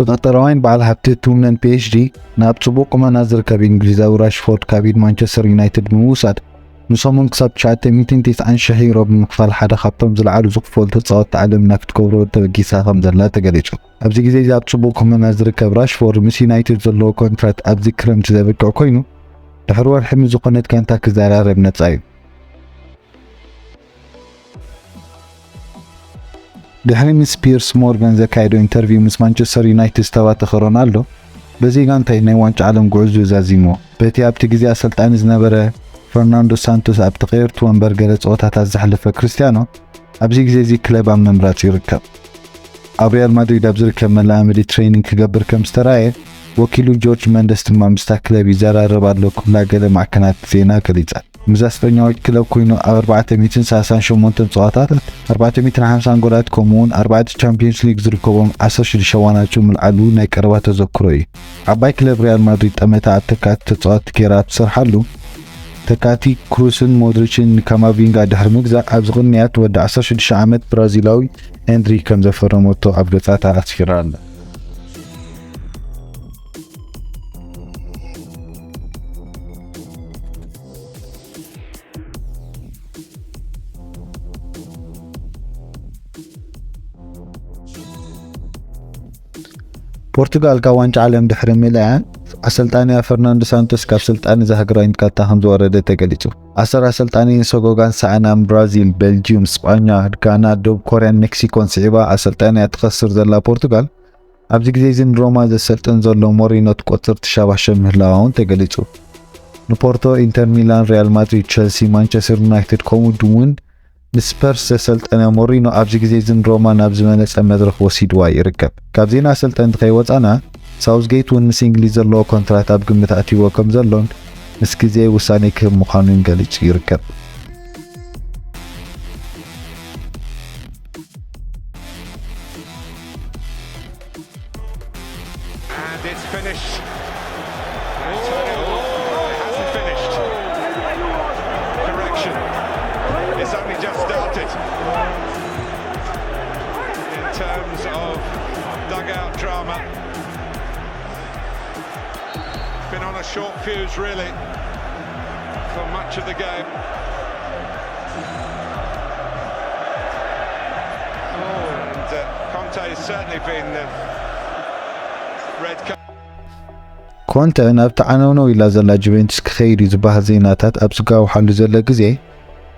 ብቀጠራዋይን በዓል ሃብቲ ትውነን PhD ናብ ጽቡቕ ቁመና ዝርከብ እንግሊዛዊ ራሽፎርድ ካቢድ ማንቸስተር ዩናይትድ ብምውሳድ ንሶምን ክሳብ 990,000 ዩሮ ብምክፋል ሓደ ካብቶም ዝለዓሉ ዝኽፈሉ ተጻወትቲ ዓለም ክትገብሮ ተበጊሳ ከም ዘላ ተገሊጹ። ኣብዚ ግዜ እዚ ኣብ ጽቡቕ ቁመና ዝርከብ ራሽፎርድ ምስ ዩናይትድ ዘለዎ ኮንትራት ኣብዚ ክረምቲ ዘብቅዕ ኮይኑ ድሕሪ ወርሒ ዝኾነት ጋንታ ክዘራረብ ነጻ እዩ። ድሕሪ ምስ ፒርስ ሞርጋን ዘካየዶ ኢንተርቪው ምስ ማንቸስተር ዩናይትድ ዝተባተኸ ሮናልዶ በዚ ጋንታ ናይ ዋንጫ ዓለም ጉዕዞ ዛዚምዎ። በቲ ኣብቲ ግዜ ኣሰልጣኒ ዝነበረ ፈርናንዶ ሳንቶስ ኣብ ተቐየርቱ ወንበር ገለ ፀወታታት ዘሕለፈ ክርስቲያኖ ኣብዚ ግዜ እዚ ክለብ ኣብ ምምራፅ ይርከብ። ኣብ ሪያል ማድሪድ ኣብ ዝርከብ መላመዲ ትሬኒንግ ክገብር ከም ዝተራእየ ወኪሉ ጆርጅ መንደስ ድማ ምስታ ክለብ ይዘራረብ ኣሎ ኩላ ገለ ማዕከናት ዜና ገሊጻ። ምዛስጠኛዎች ክለብ ኮይኑ ኣብ 438 ፀወታታት 450 ጎላት ከምኡውን 4 ቻምፒየንስ ሊግ ዝርከቦም 16 ዋናቸው ምልዓሉ ናይ ቀረባ ተዘክሮ እዩ። ዓባይ ክለብ ሪያል ማድሪድ ጠመታ ኣብ ተካቲ ተጻዋት ጌራ ትሰርሓሉ ተካቲ ክሩስን ሞድሪችን ካማቪንጋ ድሕሪ ምግዛእ ኣብ ዝቕንያት ወዲ 16 ዓመት ብራዚላዊ ኤንድሪ ከም ዘፈረመቶ ኣብ ገጻታ ኣስፊራ ኣላ። ፖርቱጋል ካብ ዋንጫ ዓለም ድሕሪ ምልኣ ኣሰልጣኒ ፈርናንዶ ሳንቶስ ካብ ስልጣን ዘሃገራዊ ንቃታ ከም ዝወረደ ተገሊጹ። 10 ኣሰልጣኒ ሰጎጋን ሰዓናም ብራዚል፣ ቤልጅየም፣ ስጳኛ፣ ጋና፣ ደቡብ ኮርያን ሜክሲኮን ስዒባ ኣሰልጣኒ ትኸስር ዘላ ፖርቱጋል ኣብዚ ግዜ እዚ ሮማ ዘሰልጥን ዘሎ ሞሪኖ ትቆፅር ትሻባሸብ ምህላውን ተገሊጹ። ንፖርቶ፣ ኢንተር ሚላን፣ ሪያል ማድሪድ፣ ቸልሲ፣ ማንቸስተር ዩናይትድ ከምኡ እውን ንስፐርስ ዘሰልጠነ ሞሪኖ ኣብዚ ግዜ እዚ ሮማ ናብ ዝመነጸ መድረኽ ወሲድዋ ይርከብ። ካብ ዜና ኣሰልጠንቲ ከይወፃና ሳውዝጌት እውን ምስ እንግሊዝ ዘለዎ ኮንትራት ኣብ ግምት ኣትይዎ ከም ዘሎን ምስ ግዜ ውሳኔ ክህብ ምዃኑን ገሊጹ ይርከብ። Terms of dugout drama, been on a short fuse really for much of the game. And Conte has certainly been red card. ኮንተ ናብ ተዓነውነው ኢላ ዘላ ጁቬንቱስ ክኸይድ ዝበሃል ዜናታት ኣብ ዝጋውሓሉ ዘሎ ግዜ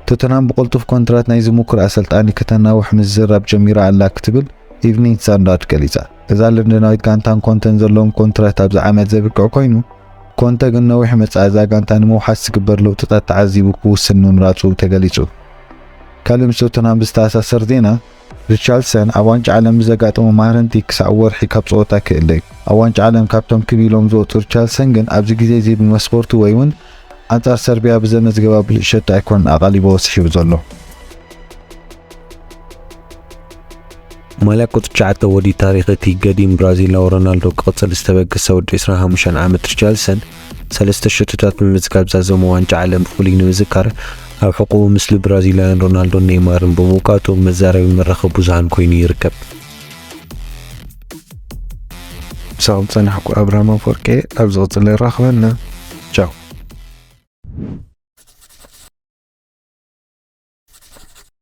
ቶተንሃም ብቁልጡፍ ኮንትራት ናይ ዝሙክር ኣሰልጣኒ ከተናውሕ ምዝራብ ጀሚራ ኣላ ክትብል ኢቭኒንግ ስታንዳርድ ገሊጻ። እዛ ለንደናዊት ጋንታን ኮንተን ዘለዎም ኮንትራት ኣብ ዓመት ዘብቅዕ ኮይኑ ኮንተ ግን ነዊሕ መጻኢ እዛ ጋንታ ንምውሓስ ዝግበር ለውጥታት ተዓዚቡ ክውስን ምምራፁ ተገሊጹ። ካልእ ምስ ቶተንሃም ብዝተኣሳሰር ዜና ሪቻርልሰን ኣብ ዋንጫ ዓለም ዘጋጠሞ ማህረንቲ ክሳብ ወርሒ ካብ ፀወታ ክእለ እዩ። ኣብ ዋንጫ ዓለም ካብቶም ክቢሎም ዝወፁ ሪቻርልሰን ግን ኣብዚ ግዜ እዚ ብመስፈርቱ ወይ እውን አንጻር ሰርቢያ ብዘመዝገባ ብልሽት ኣይኮን ኣቓሊቦ ወሲሒቡ ዘሎ። ማልያ ቁጥር 9 ወዲ ታሪኽ እቲ ገዲም ብራዚላዊ ሮናልዶ ክቕፅል ዝተበገሰ ወዲ 25 ዓመት ሪቻርልሰን 3 ሽቶታት ብምዝጋብ ዛዘሞ ዋንጫ ዓለም ብፍሉይ ንምዝካር ኣብ ሕቁቡ ምስሊ ብራዚላውያን ሮናልዶ ኔይማርን ብምውቃጡ መዛረቢ መራኸቢ ብዙሃን ኮይኑ ይርከብ። ብሳብ ፀናሕኩ ኣብርሃም ኣፈወርቂ ኣብ ዝቕፅል ይራኸበና ቻው።